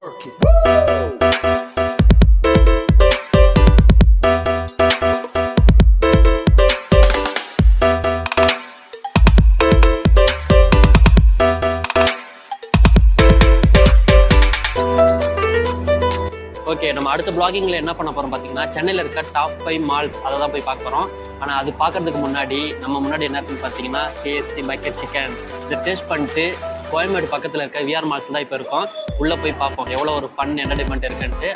Work it. Okay, நம்ம அடுத்த பிளாகிங்கில் என்ன பண்ண போகிறோம் பார்த்தீங்கன்னா, சென்னையில் இருக்க டாப் 5 மால்ஸ் அதை தான் போய் பார்க்க போகிறோம். ஆனால் அது பார்க்கறதுக்கு முன்னாடி என்ன இருக்குன்னு பார்த்தீங்கன்னா, KFC பக்கெட் சிக்கன் இதை டேஸ்ட் பண்ணிட்டு கோயம்பேடு பக்கத்தில் இருக்க விஆர் மால்ஸ் தான் இப்போ இருக்கோம். உள்ளே போய் பார்ப்போம் எவ்வளோ ஒரு ஃபன் என்டர்டைன்மெண்ட் இருக்குன்ட்டு.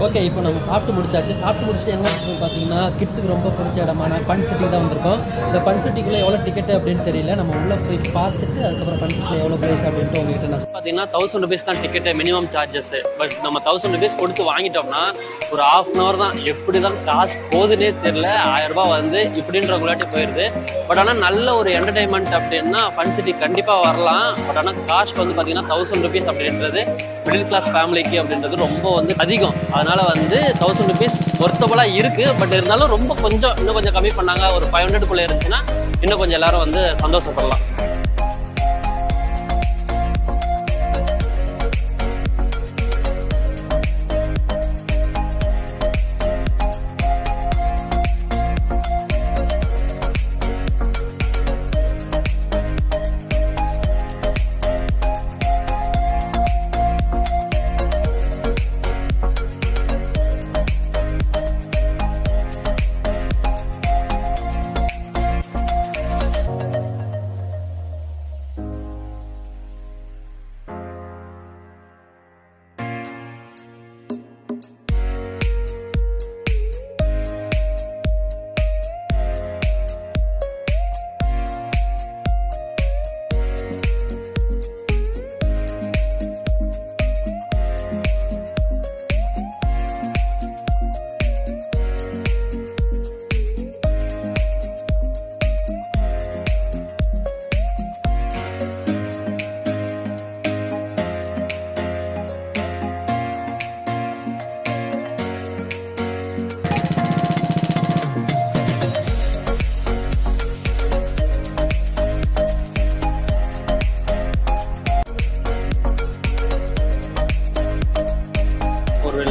ஓகே, இப்போ நம்ம சாப்பிட்டு முடிச்சாச்சு. சாப்பிட்டு முடிச்சுட்டு எங்கே பார்த்தீங்கன்னா, கிட்ஸுக்கு ரொம்ப பிடிச்ச இடமான ஃபன் சிட்டி தான் வந்திருக்கோம். இந்த ஃபன் சிட்டிக்குள்ளே எவ்வளோ டிக்கெட்டு அப்படின்னு தெரியல. நம்ம உள்ளே போய் பார்த்துட்டு அதுக்கப்புறம் ஃபன் சிட்டியில் எவ்வளோ ப்ரைஸ் அப்படின்ட்டு உங்ககிட்ட நான் பார்த்தீங்கன்னா 1000 rupees தான் டிக்கெட்டு மினிமம் சார்ஜஸ். பட் நம்ம 1000 rupees கொடுத்து வாங்கிட்டோம்னா ஒரு ½ hour தான். எப்படி தான் காசு போகுதுன்னே தெரியல. 1000 ரூபாய் வந்து இப்படின்றவங்களாட்டி போயிடுது. பட் ஆனால் நல்ல ஒரு என்டர்டைன்மெண்ட் அப்படின்னா ஃபன் சிட்டி கண்டிப்பாக வரலாம். பட் ஆனால் காஸ்ட் வந்து பார்த்தீங்கன்னா 1000 rupees அப்படின்றது மிடில் கிளாஸ் ஃபேமிலிக்கு அப்படின்றது ரொம்ப வந்து அதிகம். அதனால் வந்து 1000 rupees ஒர்த்தபுளாக இருக்குது. பட் இருந்தாலும் ரொம்ப இன்னும் கொஞ்சம் கம்மி பண்ணாங்க, ஒரு 500 இருந்துச்சுன்னா இன்னும் கொஞ்சம் எல்லாரும் வந்து சந்தோஷப்படலாம்.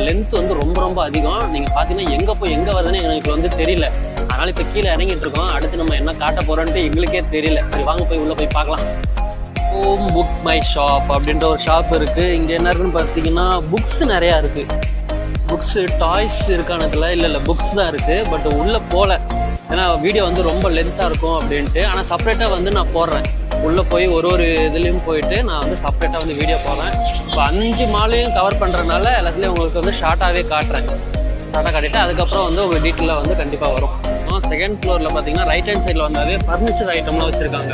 லென்த் வந்து ரொம்ப அதிகம். நீங்கள் பார்த்தீங்கன்னா எங்கே போய் எங்கே வருதுன்னு எங்களுக்கு வந்து தெரியல. அதனால் இப்போ கீழே இறங்கிட்டு இருக்கோம். அடுத்து நம்ம என்ன காட்ட போகிறோன்ட்டு எங்களுக்கே தெரியல. சரி வாங்க போய் உள்ளே போய் பார்க்கலாம். ஹோம் புக் மை ஷாப் அப்படின்ற ஒரு ஷாப் இருக்குது. இங்கே என்ன இருக்குன்னு பார்த்தீங்கன்னா புக்ஸ் நிறையா இருக்குது. புக்ஸு டாய்ஸ் இருக்கானதில் இல்லை புக்ஸ் தான் இருக்குது. பட் உள்ளே போகல, ஏன்னா வீடியோ வந்து ரொம்ப லென்த்தாக இருக்கும் அப்படின்ட்டு. ஆனால் செப்பரேட்டாக வந்து நான் போடுறேன். உள்ளே போய் ஒரு இதுலேயும் போயிட்டு நான் வந்து செப்பரேட்டாக வந்து வீடியோ போடுறேன். இப்போ 5 மாலையும் கவர் பண்ணுறதுனால எல்லாத்துலேயும் உங்களுக்கு வந்து ஷார்ட்டாகவே காட்டுறேன். ஷார்ட்டாக காட்டிட்டு அதுக்கப்புறம் வந்து உங்கள் டீட்டெயிலாக வந்து கண்டிப்பாக வரும். செகண்ட் ஃப்ளோரில் பார்த்தீங்கன்னா ரைட் ஹேண்ட் சைடில் வந்தாவே ஃபர்னிச்சர் ஐட்டம்லாம் வச்சுருக்காங்க.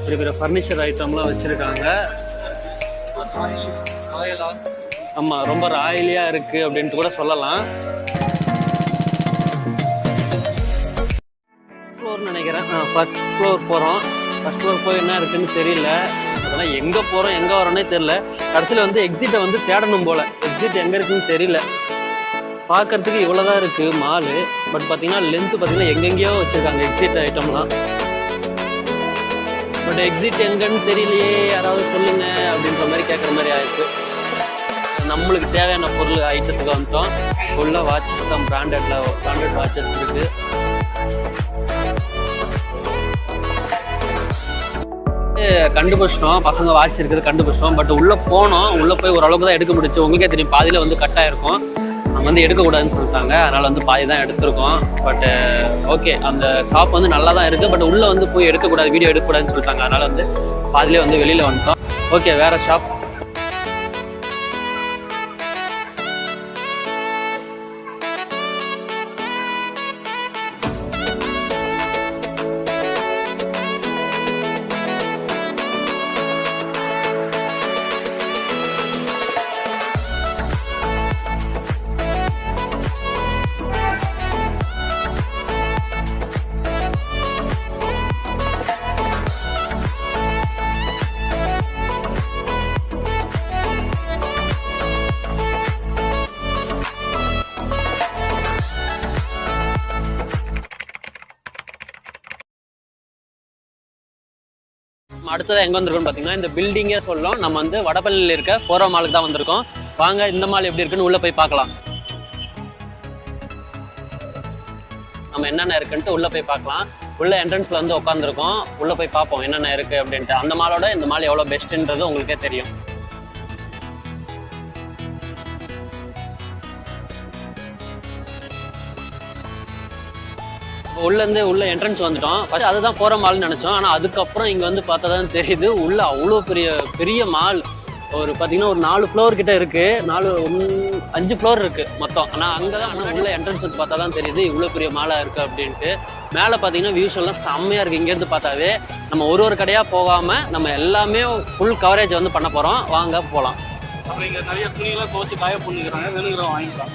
பெரிய ஃபர்னிச்சர் ஐட்டம்லாம் வச்சுருக்காங்க. ஆமாம், ரொம்ப ராயலியாக இருக்குது அப்படின்ட்டு கூட சொல்லலாம். ஃப்ளோர் நினைக்கிறேன். ஃபர்ஸ்ட் ஃப்ளோர் போகிறோம். ஃபர்ஸ்ட் ஃப்ளோர் போய் என்ன இருக்குன்னு தெரியல. அதெல்லாம் எங்கே போகிறோம் எங்கே வரோன்னே தெரியல. கடைசியில் வந்து எக்ஸிட்டை வந்து தேடணும் போல். எக்ஸிட் எங்கே இருக்குன்னு தெரியல. பார்க்கறதுக்கு இவ்வளோதான் இருக்குது மாலு. பட் பார்த்தீங்கன்னா லென்த்து பார்த்தீங்கன்னா எங்கெங்கேயோ வச்சுருக்காங்க எக்ஸிட் ஐட்டம்லாம். பட் எக்ஸிட் எங்கன்னு தெரியலையே, யாராவது சொல்லுங்க அப்படின்ற மாதிரி கேட்குற மாதிரி ஆயிடுச்சு. நம்மளுக்கு தேவையான பொருள் ஐட்டத்துக்கு வந்துட்டோம். ஃபுல்லாக வாட்சஸ் தான், பிராண்டட் வாட்சஸ் இருக்குது. கண்டுபிடிச்சிட்டோம், பசங்க வாட்ச் இருக்குது கண்டுபிடிச்சிட்டோம். பட் உள்ளே போனோம். உள்ளே போய் ஓரளவுக்கு தான் எடுக்க முடிச்சு. உங்களுக்கே தெரியும், பாதியில் வந்து கட் ஆகிருக்கும். நம்ம வந்து எடுக்கக்கூடாதுன்னு சொல்லிட்டாங்க. அதனால் வந்து பாதி தான் எடுத்திருக்கோம். பட் ஓகே, அந்த ஷாப் வந்து நல்லா தான் இருக்குது. பட் உள்ளே வந்து போய் எடுக்கக்கூடாது, வீடியோ எடுக்கக்கூடாதுன்னு சொல்லிட்டாங்க. அதனால் வந்து பாதிலே வந்து வெளியில் வந்துட்டோம். ஓகே, வேறு ஷாப். அடுத்ததான் எங்கே வந்திருக்கோம்னு பார்த்தீங்கன்னா இந்த பில்டிங்கே சொல்லும். நம்ம வந்து வடபழனியில் இருக்க போரோ மாலுக்கு தான் வந்திருக்கோம். வாங்க இந்த மால் எப்படி இருக்குன்னு உள்ளே போய் பார்க்கலாம். நம்ம என்னென்ன இருக்குன்ட்டு உள்ளே போய் பார்க்கலாம். உள்ள என்ட்ரன்ஸில் வந்து உட்காந்துருக்கோம். உள்ளே போய் பார்ப்போம் என்னென்ன இருக்குது அப்படின்ட்டு. அந்த மாலோட இந்த மால் எவ்வளோ பெஸ்ட்டுன்றது உங்களுக்கே தெரியும். உள்ள என்ட்ரன்ஸ் வந்துட்டோம். ஃபர்ஸ்ட் அதுதான் போகிற மால்னு நினச்சோம். ஆனால் அதுக்கப்புறம் இங்கே வந்து பார்த்தா தான் தெரியுது உள்ள அவ்வளோ பெரிய மால். ஒரு பார்த்தீங்கன்னா ஒரு 4 ஃப்ளோர் கிட்ட இருக்குது. 5 ஃப்ளோர் இருக்குது மொத்தம். ஆனால் அங்கே தான் உள்ள என்ட்ரன்ஸ் பார்த்தா தான் தெரியுது இவ்வளோ பெரிய மாலாக இருக்குது அப்படின்ட்டு. மேலே பார்த்தீங்கன்னா வியூஸ் எல்லாம் செம்மையாக இருக்குது. இங்கேருந்து பார்த்தாவே நம்ம ஒரு கடையாக போகாமல் நம்ம எல்லாமே ஃபுல் கவரேஜ் வந்து பண்ண போகிறோம். வாங்க போகலாம். அப்புறம் இங்கே நிறைய துணியெல்லாம் துவச்சி காய பண்ணிக்கிறாங்க. வேணுங்கிறவங்க வாங்கிக்கலாம்.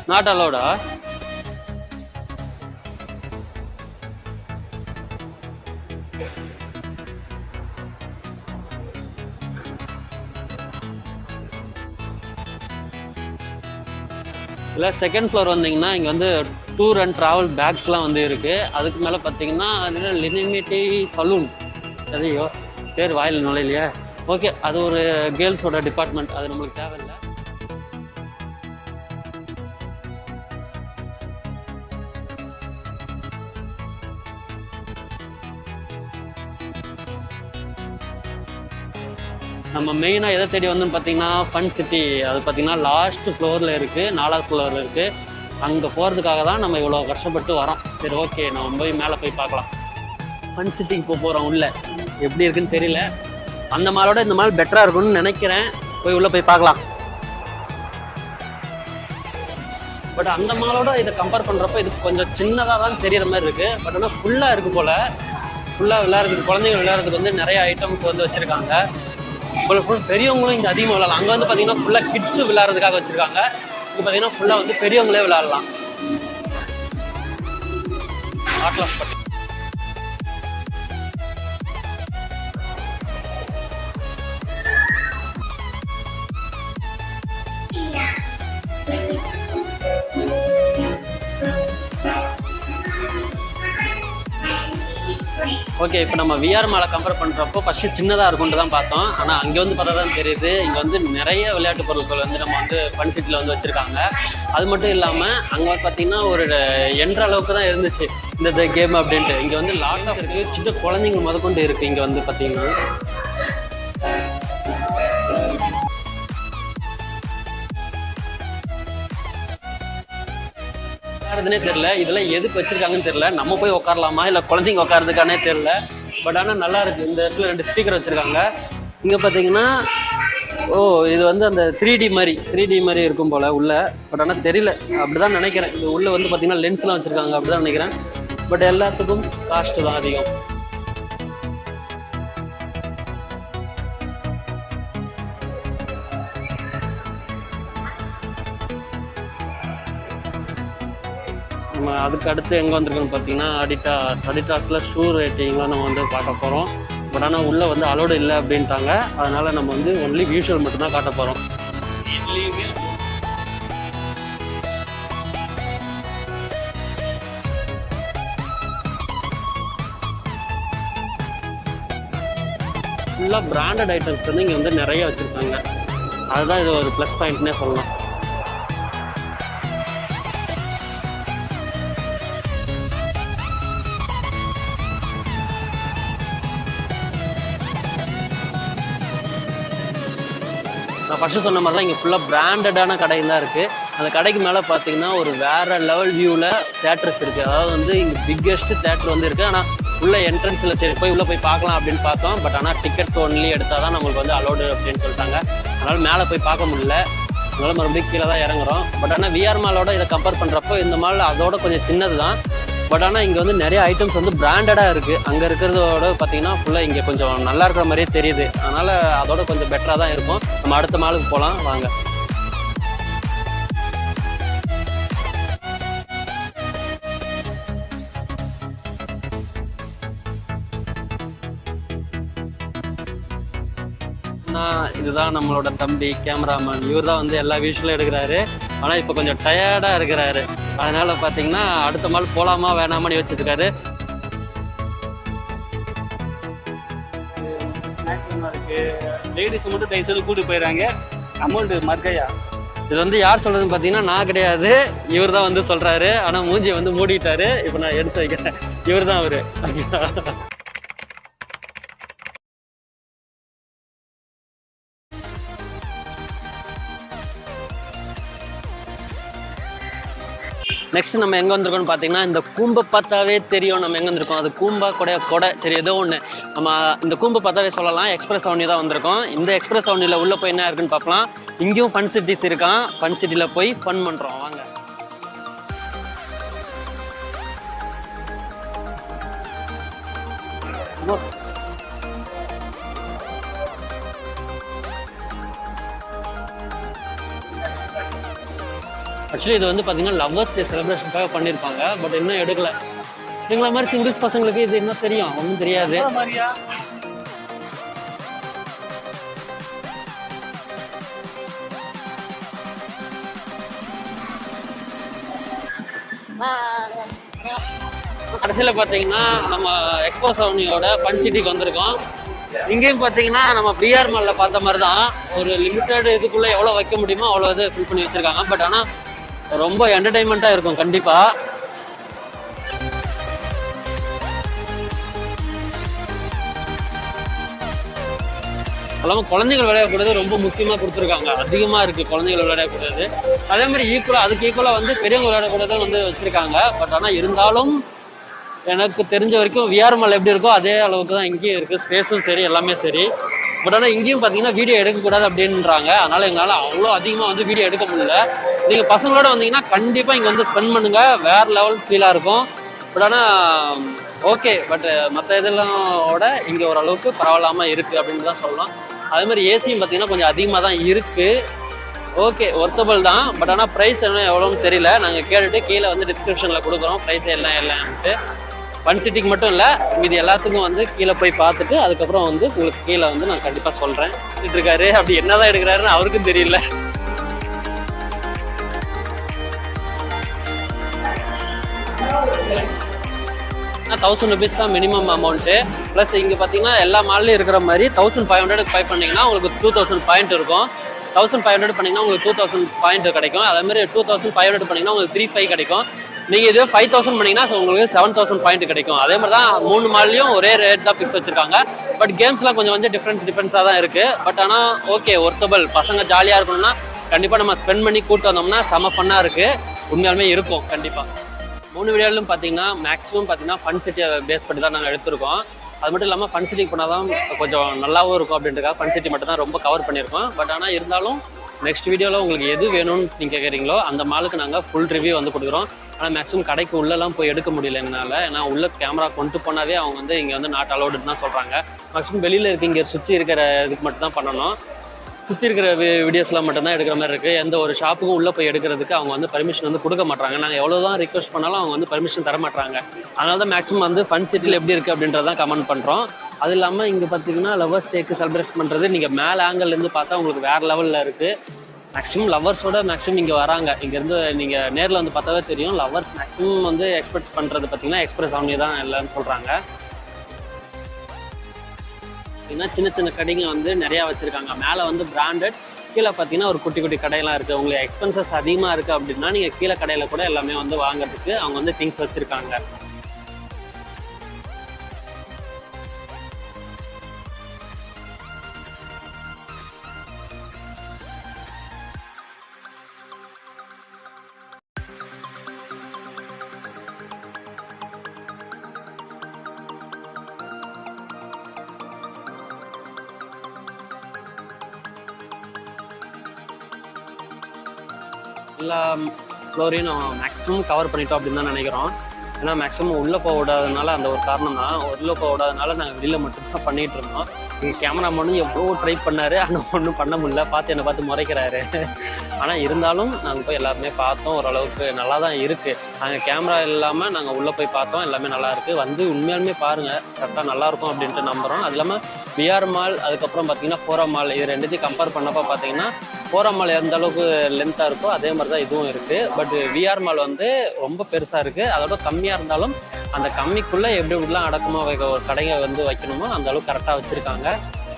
நாட் அலௌடா? இல்லை செகண்ட் ஃப்ளோர் வந்தீங்கன்னா இங்கே வந்து டூர் அண்ட் ட்ராவல் பேக்ஸ்லாம் வந்து இருக்குது. அதுக்கு மேலே பார்த்தீங்கன்னா அதில் லினிமிட்டி சலூன். அதையோ பேர் வாயில் நுழையிலையே. ஓகே, அது ஒரு கேர்ள்ஸோட டிபார்ட்மெண்ட். அது நம்மளுக்கு தேவையில்லை. நம்ம மெயினாக எதை தேடி வந்தோம்னு பார்த்தீங்கன்னா ஃபன் சிட்டி. அது பார்த்தீங்கன்னா லாஸ்ட் ஃப்ளோரில் இருக்குது, 4வது ஃப்ளோரில் இருக்குது. அங்கே போகிறதுக்காக தான் நம்ம இவ்வளோ கஷ்டப்பட்டு வரோம். சரி ஓகே, நம்ம போய் மேலே போய் பார்க்கலாம். ஃபன் சிட்டிக்கு போகிறோம். உள்ள எப்படி இருக்குன்னு தெரியல. அந்த மாலோட இந்த மால் பெட்டராக இருக்கும்னு நினைக்கிறேன். போய் உள்ளே போய் பார்க்கலாம். பட் அந்த மாலோட இதை கம்பேர் பண்ணுறப்போ இது கொஞ்சம் சின்னதாக தான் தெரிகிற மாதிரி இருக்குது. பட் ஆனால் ஃபுல்லாக இருக்குது போல். ஃபுல்லாக விளையாடுறதுக்கு, குழந்தைங்க விளையாடுறதுக்கு வந்து நிறைய ஐட்டம்ஸ் வந்து வச்சுருக்காங்க. ஃபுல் பெரியவங்களும் இங்கே அதிகமாக விளையாடலாம். அங்கே வந்து பார்த்தீங்கன்னா ஃபுல்லாக கிட்ஸு விளையாடுறதுக்காக வச்சுருக்காங்க. இங்கே பார்த்தீங்கன்னா ஃபுல்லாக வந்து பெரியவங்களே விளையாடலாம். ஆட்லாஸ் பட்டி ஓகே. இப்போ நம்ம விஆர் மாலை கம்பேர் பண்ணுறப்போ ஃபஸ்ட்டு சின்னதாக இருக்கும்ட்டு தான் பார்த்தோம். ஆனால் அங்கே வந்து பார்த்தா தான் தெரியுது இங்கே வந்து நிறைய விளையாட்டு பொருட்கள் வந்து நம்ம வந்து ஃபன் சிட்டியில் வந்து வச்சுருக்காங்க. அது மட்டும் இல்லாமல் அங்கே வந்து பார்த்திங்கன்னா ஒரு என்ற அளவுக்கு தான் இருந்துச்சு இந்த கேம் அப்படின்ட்டு. இங்கே வந்து லாட் ஆஃப் இருக்குது. சின்ன குழந்தைங்க முதற்கொண்டு இருக்குது. இங்கே வந்து பார்த்திங்கன்னா உட்காருதுனே தெரியல. இதெல்லாம் எதுக்கு வச்சிருக்காங்கன்னு தெரியல. நம்ம போய் உட்காரலாமா இல்லை குழந்தைங்க உட்காரதுக்கானே தெரியல. பட் ஆனால் நல்லா இருக்கு. இந்த இடத்துல 2 ஸ்பீக்கர் வச்சிருக்காங்க. இங்கே பார்த்தீங்கன்னா இது வந்து அந்த 3D மாதிரி இருக்கும் போல உள்ள. பட் ஆனால் தெரியல, அப்படிதான் நினைக்கிறேன். இது உள்ள வந்து பார்த்தீங்கன்னா லென்ஸ்லாம் வச்சிருக்காங்க, அப்படிதான் நினைக்கிறேன். பட் எல்லாத்துக்கும் காஸ்ட் தான் அதிகம். அதுக்கு அடுத்து எங்கே வந்திருக்கோன்னு பார்த்தீங்கன்னா அடிடாஸில் ஷூ ரேட்டிங்லாம் நம்ம வந்து பார்க்க போகிறோம். பட் ஆனால் உள்ளே வந்து அலோடு இல்லை அப்படின்ட்டாங்க. அதனால் நம்ம வந்து ஒன்லி விஷுவல் மட்டும்தான் காட்ட போகிறோம். ஃபுல்லாக பிராண்டட் ஐட்டம்ஸ் வந்து இங்கே வந்து நிறைய வச்சுருக்காங்க. அதுதான் இது ஒரு ப்ளஸ் பாயிண்ட்னே சொல்லலாம். நான் ஃபஸ்ட்டு சொன்ன மாதிரி தான் இங்கே ஃபுல்லாக பிராண்டடான கடையில் தான் இருக்குது. அந்த கடைக்கு மேலே பார்த்தீங்கன்னா ஒரு வேறு லெவல் வியூவில் தேட்டர்ஸ் இருக்குது. அதாவது வந்து இங்கே பிக்கெஸ்ட்டு தேட்டர் வந்து இருக்குது. ஆனால் உள்ள என்ட்ரன்ஸில் சரி உள்ளே போய் பார்க்கலாம் அப்படின்னு பார்த்தோம். பட் ஆனால் டிக்கெட் ஒன்லி எடுத்தால் தான் நம்மளுக்கு வந்து அலோடு அப்படின்னு சொல்லிட்டாங்க. அதனால் மேலே போய் பார்க்க முடியல. அதனால மறுபடியும் கீழே தான் இறங்குறோம். பட் ஆனால் விஆர் மாலோட இதை கம்பேர் பண்ணுறப்போ இந்த மால் அதோட கொஞ்சம் சின்னது தான். பட் ஆனால் இங்கே வந்து நிறைய ஐட்டம்ஸ் வந்து பிராண்டடாக இருக்குது. அங்கே இருக்கிறதோட பார்த்தீங்கன்னா ஃபுல்லாக இங்கே கொஞ்சம் நல்லா இருக்கிற மாதிரியே தெரியுது. அதனால் அதோட கொஞ்சம் பெட்டராக தான் இருக்கும். நம்ம அடுத்த மாலுக்கு போகலாம் வாங்க. இதுதான் நம்மளோட தம்பி கேமராமேன். இவர் தான் வந்து எல்லா விஷயங்களும் எடுக்கிறாரு. ஆனால் இப்போ கொஞ்சம் டயர்டாக இருக்கிறாரு. அதனால பார்த்தீங்கன்னா அடுத்த மால் போகலாமா வேணாமான்னு யோசிச்சிருக்காரு. லேடிஸ் மட்டும் டைசல் கூட்டி போயிடறாங்க. அமௌண்ட் மர்க்கையா. இது வந்து யார் சொல்றதுன்னு பார்த்தீங்கன்னா நான் கிடையாது, இவர் தான் வந்து சொல்றாரு. ஆனால் மூஞ்சியை வந்து மூடிட்டாரு. இப்போ நான் எடுத்து வைக்கிறேன். இவர் தான் அவரு. நெக்ஸ்ட் நம்ம எங்கே வந்திருக்கோம்னு பார்த்தீங்கன்னா இந்த கூம்பை பார்த்தாவே தெரியும் நம்ம எங்கே வந்திருக்கோம். அது கூம்பா கொடை சரி ஏதோ ஒன்று. நம்ம இந்த கூம்பை பார்த்தாவே சொல்லலாம் எக்ஸ்பிரஸ் அவனி தான் வந்திருக்கோம். இந்த எக்ஸ்பிரஸ் அவனியில் உள்ளே போய் என்ன இருக்குன்னு பார்க்கலாம். இங்கேயும் ஃபன் சிட்டிஸ் இருக்கான். ஃபன் சிட்டியில் போய் ஃபன் பண்ணுறோம் வாங்க. ஆக்சுவலி இது வந்து பார்த்தீங்கன்னா லவ்வர்ஸ் டே செலிப்ரேஷனுக்காக பண்ணியிருப்பாங்க. பட் இன்னும் எடுக்கல. எங்களை மாதிரி சிங்கிள்ஸ் பசங்களுக்கு இது என்ன தெரியும், ஒன்றும் தெரியாது. கடைசியில் பார்த்தீங்கன்னா நம்ம எக்ஸ்போஸ் அவனியோட ஃபன் சிட்டிக்கு வந்திருக்கோம். இங்கேயும் பார்த்தீங்கன்னா நம்ம பிஆர் மாலில் பார்த்த மாதிரி தான் ஒரு லிமிட்டட் இதுக்குள்ளே எவ்வளோ வைக்க முடியுமோ அவ்வளோ இது ஃபில் பண்ணி வச்சுருக்காங்க. பட் ஆனால் ரொம்ப என்டர்டைன்மெண்ட்டாக இருக்கும் கண்டிப்பாக. எல்லாமே குழந்தைகள் விளையாடக்கூடாது ரொம்ப முக்கியமாக கொடுத்துருக்காங்க. அதிகமாக இருக்குது குழந்தைகள் விளையாடக்கூடாது. அதே மாதிரி அதுக்கு ஈக்குவலாக வந்து பெரியவங்க விளையாடக்கூடாதுன்னு வந்து வச்சுருக்காங்க. பட் ஆனால் இருந்தாலும் எனக்கு தெரிஞ்ச வரைக்கும் விஆர் மால் எப்படி இருக்கோ அதே அளவுக்கு தான் இங்கேயும் இருக்குது. ஸ்பேஸும் சரி எல்லாமே சரி. பட் ஆனால் இங்கேயும் பார்த்தீங்கன்னா வீடியோ எடுக்கக்கூடாது அப்படின்றாங்க. அதனால் எங்களால் அவ்வளோ அதிகமாக வந்து வீடியோ எடுக்க முடியல. நீங்கள் பசங்களோட வந்தீங்கன்னா கண்டிப்பாக இங்கே வந்து ஸ்பெண்ட் பண்ணுங்கள். வேறு லெவல் ஃபீலாக இருக்கும். பட் ஆனால் ஓகே. பட் மற்ற இதெல்லாமோட இங்கே ஓரளவுக்கு பரவாயில்லாமல் இருக்குது அப்படின்னு தான் சொல்லலாம். அதே மாதிரி ஏசியும் பார்த்தீங்கன்னா கொஞ்சம் அதிகமாக தான் இருக்குது. ஓகே ஒர்த்தபிள் தான். பட் ஆனால் ப்ரைஸ் என்ன எவ்வளோன்னு தெரியல. நாங்கள் கேட்டுட்டு கீழே வந்து டிஸ்கிரிப்ஷனில் கொடுக்குறோம் ப்ரைஸ் எல்லாம். ஃபன் சிட்டிக்கு மட்டும் இல்லை மீதி எல்லாத்துக்கும் வந்து கீழே போய் பார்த்துட்டு அதுக்கப்புறம் வந்து உங்களுக்கு கீழே வந்து நான் கண்டிப்பாக சொல்கிறேன். இருக்காரு அப்படி என்னதான் எடுக்கிறாருன்னு அவருக்கும் தெரியல. ₹1000 தான் மினிமம் அமௌண்ட்டு. ப்ளஸ் இங்கே பார்த்தீங்கன்னா எல்லா மால்லையும் இருக்கிற மாதிரி 1500 பே பண்ணிங்கன்னா உங்களுக்கு 2000 பாயிண்ட் இருக்கும். 1500 பண்ணிங்கன்னா உங்களுக்கு 2000 பாயிண்ட் கிடைக்கும். அதே மாதிரி 2500 பண்ணிங்கன்னா உங்களுக்கு 35 கிடைக்கும். நீங்கள் இதுவே 5000 பண்ணிங்கன்னா உங்களுக்கு 7000 பாயிண்ட் கிடைக்கும். அதே மாதிரி தான் 3 மால்லையும் ஒரே ரேட் தான் ஃபிக்ஸ் வச்சுருக்காங்க. பட் கேம்ஸ்லாம் கொஞ்சம் டிஃப்ரென்ஸாக தான் இருக்குது. பட் ஆனால் ஓகே ஒர்த்தபிள். பசங்க ஜாலியாக இருக்கணும்னா கண்டிப்பாக நம்ம ஸ்பெண்ட் பண்ணி கூப்பிட்டு வந்தோம்னா செம ஃபன்னாக இருக்குது. உண்மையாலுமே இருக்கும் கண்டிப்பாக. 3 வீடியோலும் பார்த்தீங்கன்னா மேக்ஸிமம் பார்த்தீங்கன்னா ஃபன் சிட்டியை பேஸ் பண்ணி தான் நாங்கள் எடுத்திருக்கோம். அது மட்டும் இல்லாமல் ஃபன் சிட்டிக்கு போனால் தான் கொஞ்சம் நல்லாவும் இருக்கும் அப்படின்றக்காக ஃபன் சிட்டி மட்டும் தான் ரொம்ப கவர் பண்ணியிருக்கோம். பட் ஆனால் இருந்தாலும் நெக்ஸ்ட் வீடியோவில் உங்களுக்கு எது வேணும்னு நீங்கள் கேட்குறீங்களோ அந்த மாலுக்கு நாங்கள் ஃபுல் ரிவ்யூ வந்து கொடுக்குறோம். ஆனால் மேக்ஸிமம் கடைக்கு உள்ளெல்லாம் போய் எடுக்க முடியல எங்களால். ஏன்னா உள்ள கேமரா கொண்டு போனாவே அவங்க வந்து இங்கே வந்து நாட் அலோடுன்னு தான் சொல்கிறாங்க. மேக்ஸிமம் வெளியில் இருக்க இங்கே சுற்றி இருக்கிற இதுக்கு மட்டும் தான் பண்ணணும். சுற்றி இருக்கிற வீடியோஸ்லாம் மட்டும்தான் எடுக்கிற மாதிரி இருக்குது. எந்த ஒரு ஷாப்புக்கும் உள்ளே போய் எடுக்கிறதுக்கு அவங்க வந்து பர்மிஷன் வந்து கொடுக்க மாட்டாங்க. நாங்கள் எவ்வளோ தான் ரிக்வஸ்ட் பண்ணாலும் அவங்க வந்து பர்மிஷன் தர மாட்டாங்க. அதனால தான் மேக்ஸிமம் வந்து ஃபன் சிட்டியில் எப்படி இருக்குது அப்படின்றதான் கமெண்ட் பண்ணுறோம். அது இல்லாமல் இங்கே பார்த்தீங்கன்னா லவ்வர்ஸ் டேக்கு செலிப்ரேட் பண்ணுறது நீங்கள் மேலே ஆங்கிள்லேருந்து பார்த்தா உங்களுக்கு வேறு லெவலில் இருக்குது. மேக்ஸிமம் லவ்வர்ஸோட மேக்ஸிமம் இங்கே வராங்க. இங்கேருந்து நீங்கள் நேரில் வந்து பார்த்தாவே தெரியும். லவ்வர்ஸ் மேக்ஸிமம் வந்து எக்ஸ்பெக்ட் பண்ணுறது பார்த்தீங்கன்னா எக்ஸ்பிரஸ் அவனி தான் எல்லாரும் சொல்கிறாங்க. பார்த்தீங்கன்னா சின்ன சின்ன கடைங்க வந்து நிறையா வச்சுருக்காங்க. மேலே வந்து பிராண்டட், கீழே பார்த்தீங்கன்னா ஒரு குட்டி குட்டி கடையெல்லாம் இருக்குது. உங்களுக்கு எக்ஸ்பென்சஸ் அதிகமாக இருக்குது அப்படின்னா நீங்கள் கீழே கடையில் கூட எல்லாமே வந்து வாங்குறதுக்கு அவங்க வந்து திங்ஸ் வச்சுருக்காங்க. எல்லா ஃப்ளோரையும் நம்ம மேக்ஸிமம் கவர் பண்ணிட்டோம் அப்படின்னு தான் நினைக்கிறோம். ஏன்னா மேக்ஸிமம் உள்ளே போக விடாதனால அந்த ஒரு காரணம் தான். உள்ளே போக விடாதனால நாங்கள் வெளியில் மட்டும்தான் பண்ணிகிட்டு இருந்தோம். எங்கள் கேமராமேனும் எவ்வளோ ட்ரை பண்ணார், ஆனால் ஒன்றும் பண்ண முடியல. என்னை பார்த்து முறைக்கிறாரு. ஆனால் இருந்தாலும் நாங்கள் போய் எல்லாருமே பார்த்தோம். ஓரளவுக்கு நல்லா தான் இருக்குது. நாங்கள் கேமரா இல்லாமல் நாங்கள் உள்ளே போய் பார்த்தோம். எல்லாமே நல்லா இருக்குது. வந்து உண்மையாலுமே பாருங்கள், கரெக்டாக நல்லாயிருக்கும் அப்படின்ட்டு நம்புகிறோம். அது இல்லாமல் விஆர் மால், அதுக்கப்புறம் பார்த்தீங்கன்னா ஃபோரா மால், இது ரெண்டுத்தையும் கம்பேர் பண்ணப்போ பார்த்தீங்கன்னா ஃபோரா மால் எந்த அளவுக்கு லென்த்தாக இருக்கோ அதே மாதிரி தான் இதுவும் இருக்குது. பட் விஆர் மால் வந்து ரொம்ப பெருசாக இருக்குது. அதோட கம்மியாக இருந்தாலும் அந்த கம்மிக்குள்ளே எப்படி எப்படிலாம் அடக்கமாக ஒரு கடையை வந்து வைக்கணுமோ அந்த அளவுக்கு கரெக்டாக வச்சுருக்காங்க.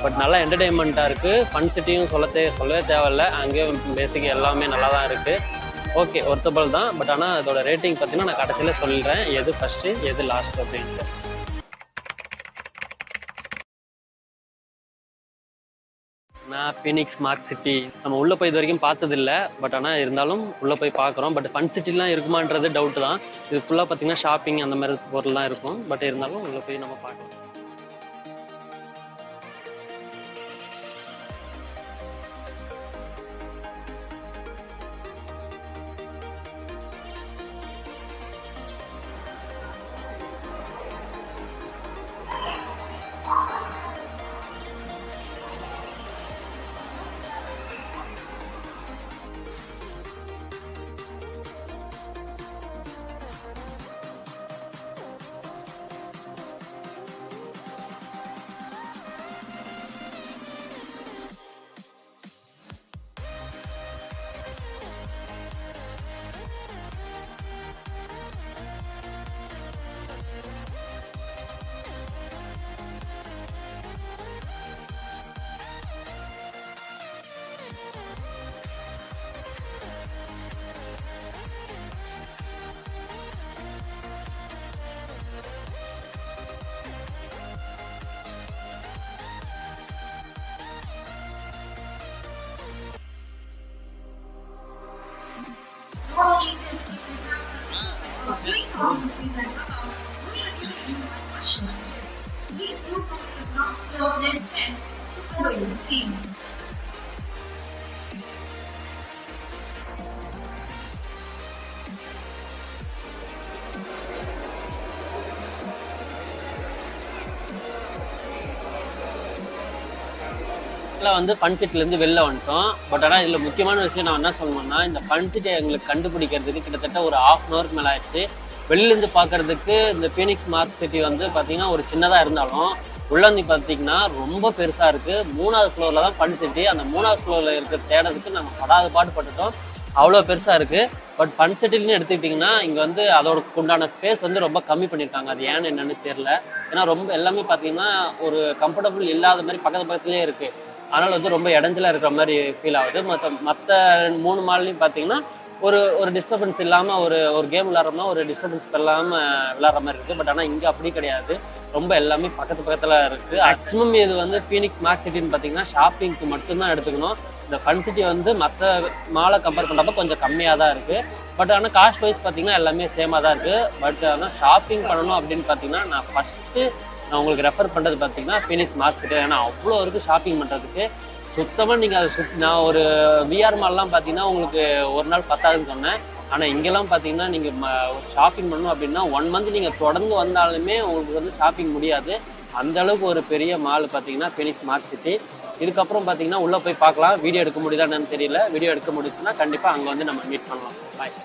பட் நல்லா என்டர்டெயின்மெண்ட்டாக இருக்குது. ஃபன் சிட்டியும் சொல்லவே தேவையில்லை. அங்கேயும் பேசிக் எல்லாமே நல்லா தான் இருக்குது. ஓகே, ஒர்த்தபிள் தான். பட் ஆனால் அதோட ரேட்டிங் பார்த்தீங்கன்னா நான் கடைசியில் சொல்கிறேன் எது ஃபஸ்ட்டு எது லாஸ்ட் அப்படின்ட்டு. நான் ஃபீனிக்ஸ் ஸ்மார்ட் சிட்டி நம்ம உள்ளே போய் இது வரைக்கும் பார்த்ததில்ல. பட் ஆனால் இருந்தாலும் உள்ளே போய் பார்க்குறோம். பட் ஃபன் சிட்டிலாம் இருக்குமான்றது டவுட்டு தான். இது ஃபுல்லாக பார்த்தீங்கன்னா ஷாப்பிங் அந்த மாதிரி பொருள் தான் இருக்கும். பட் இருந்தாலும் உள்ளே போய் நம்ம பார்க்கலாம். வந்து ஃபன் சிட்டிலேருந்து வெளில வந்துட்டோம். பட் ஆனால் இதில் முக்கியமான விஷயம் நான் என்ன சொல்லணும்னா, இந்த ஃபன் சிட்டியை எங்களுக்கு கண்டுபிடிக்கிறதுக்கு கிட்டத்தட்ட ஒரு 1/2 hour மேலே ஆயிடுச்சு. வெளியிலேருந்து பார்க்கறதுக்கு இந்த ஃபீனிக்ஸ் ஸ்மார்ட் சிட்டி வந்து பார்த்தீங்கன்னா ஒரு சின்னதாக இருந்தாலும் உள்ள வந்து பார்த்தீங்கன்னா ரொம்ப பெருசாக இருக்குது. 3வது ஃப்ளோரில் தான் ஃபன் சிட்டி. அந்த 3வது ஃப்ளோரில் இருக்கிற தேடுறதுக்கு நம்ம படாத பாடுபட்டுட்டோம். அவ்வளோ பெருசாக இருக்குது. பட் ஃபன் சிட்டின்னு எடுத்துக்கிட்டிங்கன்னா இங்கே வந்து அதோட உண்டான ஸ்பேஸ் வந்து ரொம்ப கம்மி பண்ணியிருக்காங்க. அது ஏன்னு என்னன்னு தெரியல. ஏன்னா ரொம்ப எல்லாமே பார்த்தீங்கன்னா ஒரு கம்ஃபர்டபுள் இல்லாத மாதிரி பக்கத்துலேயே இருக்குது. அதனால் வந்து ரொம்ப இடைஞ்சலாக இருக்கிற மாதிரி ஃபீல் ஆகுது. மற்ற 3 மால்லையும் பார்த்தீங்கன்னா ஒரு டிஸ்டர்பன்ஸ் இல்லாமல் ஒரு கேம் விளாட்றோம்னா ஒரு டிஸ்டர்பன்ஸ் இல்லாமல் விளாட்ற மாதிரி இருக்குது. பட் ஆனால் இங்கே அப்படி கிடையாது. ரொம்ப எல்லாமே பக்கத்தில் இருக்குது. மேக்ஸிமம் இது வந்து ஃபீனிக்ஸ் ஸ்மார்ட் சிட்டின்னு பார்த்தீங்கன்னா ஷாப்பிங்க்கு மட்டும்தான் எடுத்துக்கணும். இந்த ஃபன் சிட்டி வந்து மற்ற மாலை கம்பேர் பண்ணுறப்ப கொஞ்சம் கம்மியாக தான் இருக்குது. பட் ஆனால் காஸ்ட் வைஸ் பார்த்தீங்கன்னா எல்லாமே சேமாக தான் இருக்குது. பட் ஆனால் ஷாப்பிங் பண்ணணும் அப்படின்னு பார்த்தீங்கன்னா நான் உங்களுக்கு ரெஃபர் பண்ணுறது பார்த்தீங்கன்னா ஃபீனிக்ஸ் ஸ்மார்ட் சிட்டி. ஏன்னா அவ்வளோ இருக்குது ஷாப்பிங் பண்ணுறதுக்கு. சுத்தமாக நீங்கள் அதை நான் ஒரு விஆர் மால்லாம் பார்த்தீங்கன்னா உங்களுக்கு ஒரு நாள் பத்தாதுன்னு சொன்னேன். ஆனால் இங்கெல்லாம் பார்த்தீங்கன்னா நீங்கள் ஷாப்பிங் பண்ணணும் அப்படின்னா 1 month நீங்கள் தொடர்ந்து வந்தாலுமே உங்களுக்கு வந்து ஷாப்பிங் முடியாது. அந்த அளவுக்கு ஒரு பெரிய மால் பார்த்தீங்கன்னா ஃபீனிக்ஸ் ஸ்மார்ட் சிட்டி. இதுக்கப்புறம் பார்த்தீங்கன்னா உள்ளே போய் பார்க்கலாம். வீடியோ எடுக்க முடியுதா என்னன்னு தெரியல. வீடியோ எடுக்க முடியுதுன்னா கண்டிப்பாக அங்கே வந்து நம்ம மீட் பண்ணலாம். பாய்.